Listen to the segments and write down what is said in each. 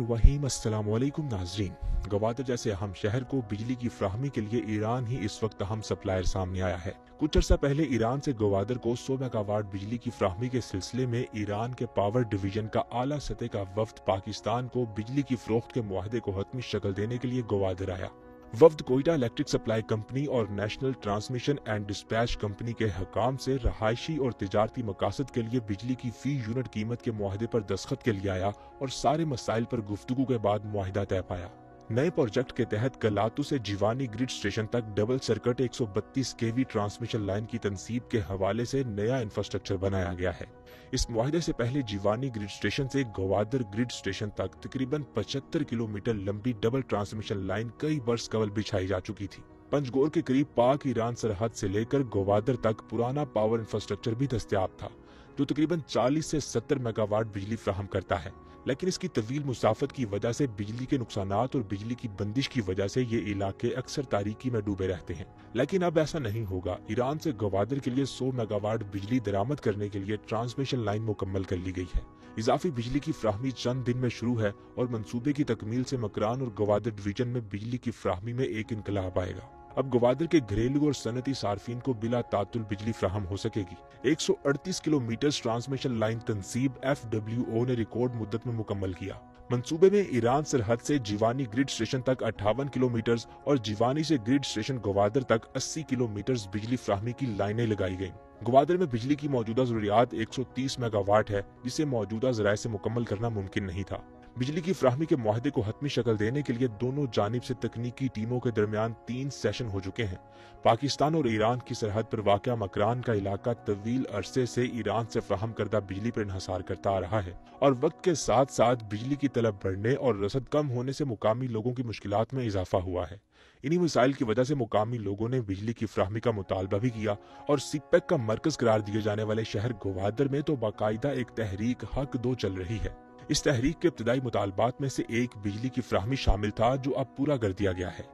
बिस्मिल्लाहिर्रहमानिर्रहीम। अस्सलाम वालेकुम नाज़रीन। गवादर जैसे अहम शहर को बिजली की फ्राहमी के लिए ईरान ही इस वक्त अहम सप्लायर सामने आया है। कुछ अर्सा पहले ईरान से गवादर को 100 मेगावाट बिजली की फ्राहमी के सिलसिले में ईरान के पावर डिवीजन का आला सतह का वफ्द पाकिस्तान को बिजली की फरोख्त के मुआहदे को हतमी शक्ल देने के लिए गवादर आया। वफ्द कोयटा इलेक्ट्रिक सप्लाई कंपनी और national transmission and dispatch company के हकाम से रहायशी और तिजारती मकासद के लिए बिजली की फी यूनिट कीमत के मुआहदे पर दस्तखत के लिए आया और सारे मसाइल पर गुफ्तगू के बाद मुआहिदा तय पाया। नए प्रोजेक्ट के तहत कलातू से जीवानी ग्रिड स्टेशन तक डबल सर्किट 132 केवी ट्रांसमिशन लाइन की तनसीब के हवाले से नया इंफ्रास्ट्रक्चर बनाया गया है। इस मुआहदे से पहले जीवानी ग्रिड स्टेशन से गवादर ग्रिड स्टेशन तक तकरीबन 75 किलोमीटर लंबी डबल ट्रांसमिशन लाइन कई बरस कबल बिछाई जा चुकी थी। पंजगोर के करीब पाक ईरान सरहद से लेकर गवादर तक पुराना पावर इंफ्रास्ट्रक्चर भी दस्तयाब था, जो तकरीबन 40 से 70 मेगावाट बिजली फ्राहम करता है। लेकिन इसकी तवील मुसाफत की वजह से बिजली के नुकसानात और बिजली की बंदिश की वजह से ये इलाके अक्सर तारीकी में डूबे रहते हैं। लेकिन अब ऐसा नहीं होगा। ईरान से गवादर के लिए 100 मेगावाट बिजली दरामद करने के लिए ट्रांसमिशन लाइन मुकम्मल कर ली गई है। इजाफी बिजली की फ्राहमी चंद दिन में शुरू है और मंसूबे की तकमील से मकरान और गवादर डिवीजन में बिजली की फ्राहमी में एक इनकलाब आएगा। अब गवादर के घरेलू और सनती सार्फिन को बिला तातुल बिजली फ्राहम हो सकेगी। 138 किलोमीटर ट्रांसमिशन लाइन तनसीब FWO ने रिकॉर्ड मुद्दत में मुकम्मल किया। मंसूबे में ईरान सरहद से जीवानी ग्रिड स्टेशन तक 58 किलोमीटर और जीवानी से ग्रिड स्टेशन गवादर तक 80 किलोमीटर बिजली फ्राहमी की लाइनें लगाई गयी। गवादर में बिजली की मौजूदा जरूरियात 130 मेगावाट है, जिसे मौजूदा जराये से मुकम्मल करना मुमकिन नहीं था। बिजली की फ्राहमी के मुआहदे को हतमी शक्ल देने के लिए दोनों जानिब से तकनीकी टीमों के दरमियान 3 सेशन हो चुके हैं। पाकिस्तान और ईरान की सरहद पर वाक़या मकरान का इलाका तवील अरसे से ईरान से फ्राहम करदा बिजली पर इन्हसार करता आ रहा है और वक्त के साथ साथ बिजली की तलब बढ़ने और रसद कम होने से मुकामी लोगों की मुश्किलात में इजाफा हुआ है। इन्हीं मसाइल की वजह से मुकामी लोगों ने बिजली की फ्राहमी का मुतालबा भी किया और सिपैक का मरकज करार दिए जाने वाले शहर गवादर में तो बाकायदा एक तहरीक हक दो चल रही है। इस तहरीक के इब्तदाई मुतालबात में से एक बिजली की फ्राहमी शामिल था, जो अब पूरा कर दिया गया है।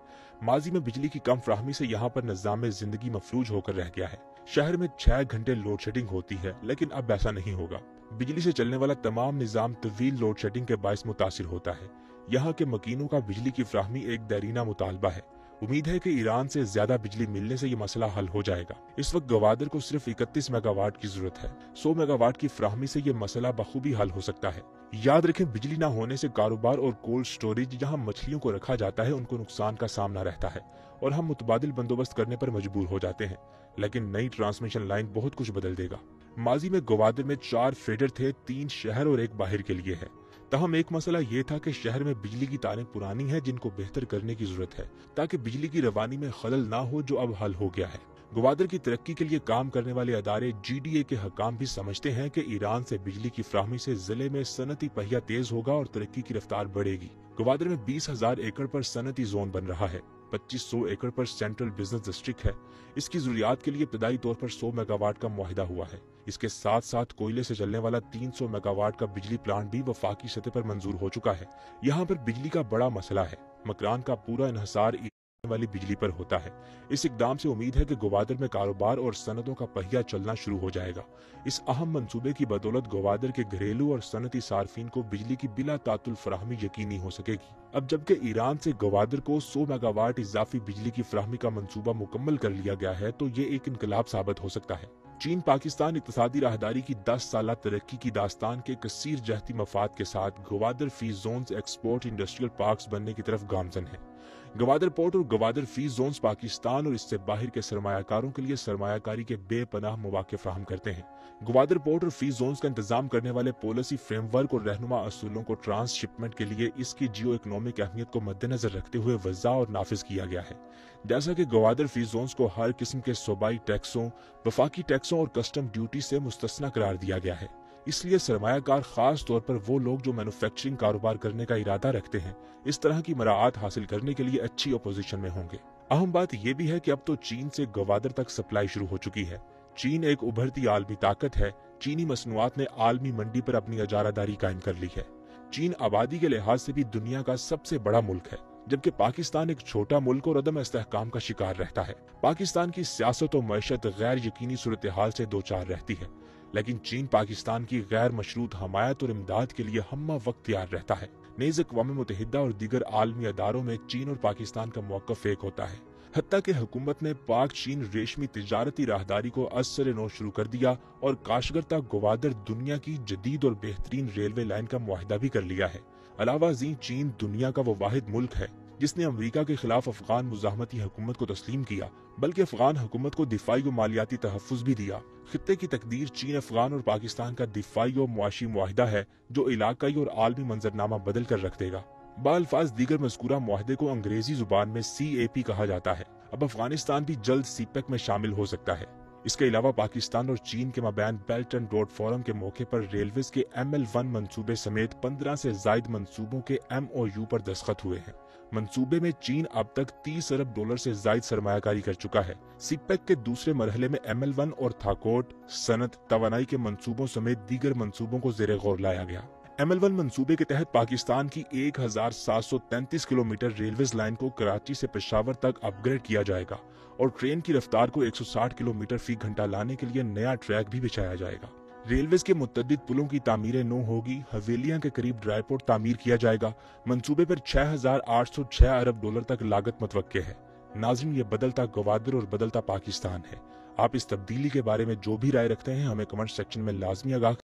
माजी में बिजली की कम फ्राहमी से यहाँ पर निज़ाम जिंदगी मफलूज होकर रह गया है। शहर में 6 घंटे लोड शेडिंग होती है, लेकिन अब ऐसा नहीं होगा। बिजली से चलने वाला तमाम निज़ाम तवील लोड शेडिंग के बायस मुतासिर होता है। यहाँ के मकीनों का बिजली की फ्राहमी एक देरीना मुतालबा है। उम्मीद है कि ईरान से ज्यादा बिजली मिलने से ये मसला हल हो जाएगा। इस वक्त गवादर को सिर्फ 31 मेगावाट की जरूरत है। 100 मेगावाट की फ्राहमी से ये मसला बखूबी हल हो सकता है। याद रखें, बिजली ना होने से कारोबार और कोल्ड स्टोरेज जहां मछलियों को रखा जाता है उनको नुकसान का सामना रहता है और हम मुतबादिल बंदोबस्त करने पर मजबूर हो जाते हैं। लेकिन नई ट्रांसमिशन लाइन बहुत कुछ बदल देगा। माजी में गवादर में 4 फीडर थे, 3 शहर और 1 बाहर के लिए है। तहम एक मसला ये था कि शहर में बिजली की तारें पुरानी हैं, जिनको बेहतर करने की जरूरत है ताकि बिजली की रवानी में खलल ना हो, जो अब हल हो गया है। गवादर की तरक्की के लिए काम करने वाले अदारे GDA के हकाम भी समझते हैं कि ईरान से बिजली की फ्राहमी से जिले में सनती पहिया तेज होगा और तरक्की की रफ्तार बढ़ेगी। गवादर में 20,000 एकड़ पर सनती जोन बन रहा है। 2500 एकड़ पर सेंट्रल बिजनेस डिस्ट्रिक्ट है। इसकी जरूरियात के लिए इब्तदाई तौर पर 100 मेगावाट का मुआहिदा हुआ है। इसके साथ साथ कोयले से चलने वाला 300 मेगावाट का बिजली प्लांट भी वफाकी सतह पर मंजूर हो चुका है। यहाँ पर बिजली का बड़ा मसला है। मकरान का पूरा इन्हसार वाली बिजली पर होता है। इस इकदाम से उम्मीद है कि गवादर में कारोबार और सनतों का पहिया चलना शुरू हो जाएगा। इस अहम मंसूबे की बदौलत गवादर के घरेलू और सनती सार्फिन को बिजली की बिला तातुल फराहमी यकीनी हो सकेगी। अब जबकि ईरान से गवादर को 100 मेगावाट इजाफी बिजली की फ्राहमी का मंसूबा मुकम्मल कर लिया गया है, तो ये एक इनकलाब साबित हो सकता है। चीन पाकिस्तान इक्तिसादी राहदारी की 10 साला तरक्की की दास्तान के कसीर जहती मफाद के साथ गवादर फी जोन्स एक्सपोर्ट इंडस्ट्रियल पार्क्स बनने की तरफ गामजन है। गवादर पोर्ट और गवादर फी जोन्स पाकिस्तान और इससे बाहर के सरमायाकारों के लिए सरमायाकारी के बेपनाह मौके फराहम करते हैं। गवादर पोर्ट और फी जोन्स का इंतजाम करने वाले पॉलिसी फ्रेमवर्क और रहनुमा असूलों को ट्रांसशिपमेंट के लिए इसकी जियो इकोनॉमिक अहमियत को मद्देनजर रखते हुए वज़ा और नाफिज किया गया है। जैसा कि गवादर फी जोन्स को हर किस्म के सूबाई टैक्सों, वफाकी टैक्सों और कस्टम ड्यूटी से मुस्तस्ना करार दिया गया है। इसलिए सरमायाकार खास तौर पर वो लोग जो मैन्युफैक्चरिंग कारोबार करने का इरादा रखते हैं, इस तरह की मराआत हासिल करने के लिए अच्छी अपोजिशन में होंगे। अहम बात यह भी है कि अब तो चीन से गवादर तक सप्लाई शुरू हो चुकी है। चीन एक उभरती आलमी ताकत है। चीनी मसनूआत ने आलमी मंडी पर अपनी अजारादारी कायम कर ली है। चीन आबादी के लिहाज से भी दुनिया का सबसे बड़ा मुल्क है, जबकि पाकिस्तान एक छोटा मुल्क और अदम इस्तेहकाम का शिकार रहता है। पाकिस्तान की सियासत और मईशत गैर यकीनी सूरत हाल से दो चार रहती है, लेकिन चीन पाकिस्तान की गैर मशरूत हमायत और इमदाद के लिए हम्मा वक्त तैयार रहता है। नेज़ अक़वाम मुत्तहिदा और दीगर आलमी अदारों में चीन और पाकिस्तान का मौक़िफ़ एक होता है। हत्ता कि हुकूमत ने पाक चीन रेशमी तिजारती राहदारी को असर नौ शुरू कर दिया और काशगर तक गवादर दुनिया की जदीद और बेहतरीन रेलवे लाइन का मुआहिदा भी कर लिया है। अलावा जी चीन दुनिया का वो वाहिद मुल्क है जिसने अमरीका के खिलाफ अफगान मुजाहमती हुकूमत को तस्लीम किया, बल्कि अफगान हुकूमत को दिफाई और मालियाती तहफ़्फ़ुज़ भी दिया। खित्ते की तकदीर चीन, अफगान और पाकिस्तान का दिफाई और मुआशी मुआहिदा है जो इलाकाई और आलमी मंजरनामा बदल कर रख देगा। बाल्फाज दीगर मज़कूरा मुआहिदे को अंग्रेजी जुबान में CAP कहा जाता है। अब अफगानिस्तान भी जल्द CPEC में शामिल हो सकता है। इसके अलावा पाकिस्तान और चीन के मबैन बेल्ट एंड रोड फोरम के मौके पर रेलवेज के ML1 मंसूबे समेत 15 से जायद मंसूबों के MOU पर दस्तखत हुए हैं। मंसूबे में चीन अब तक $30 अरब से जायद सरमायाकारी कर चुका है। CPEC के दूसरे मरहले में ML1 और थाकोट, सनत, तवानाई के मंसूबों समेत दीगर मंसूबों को ज़ेरे गौर लाया गया। ML1 मंसूबे के तहत पाकिस्तान की 1733 किलोमीटर रेलवेज लाइन को कराची से पेशावर तक अपग्रेड किया जाएगा और ट्रेन की रफ्तार को 160 किलोमीटर फी घंटा लाने के लिए नया ट्रैक भी बिछाया जाएगा। रेलवेज के मुतअद्दिद पुलों की तामीरें नौ होगी। हवेलियां के करीब ड्राईपोर्ट तामीर किया जाएगा। मंसूबे पर $6,806 अरब तक लागत मुतवक्के है। नाज़रीन, ये बदलता गवादर और बदलता पाकिस्तान है। आप इस तब्दीली के बारे में जो भी राय रखते हैं हमें कमेंट सेक्शन में लाजमी आगाह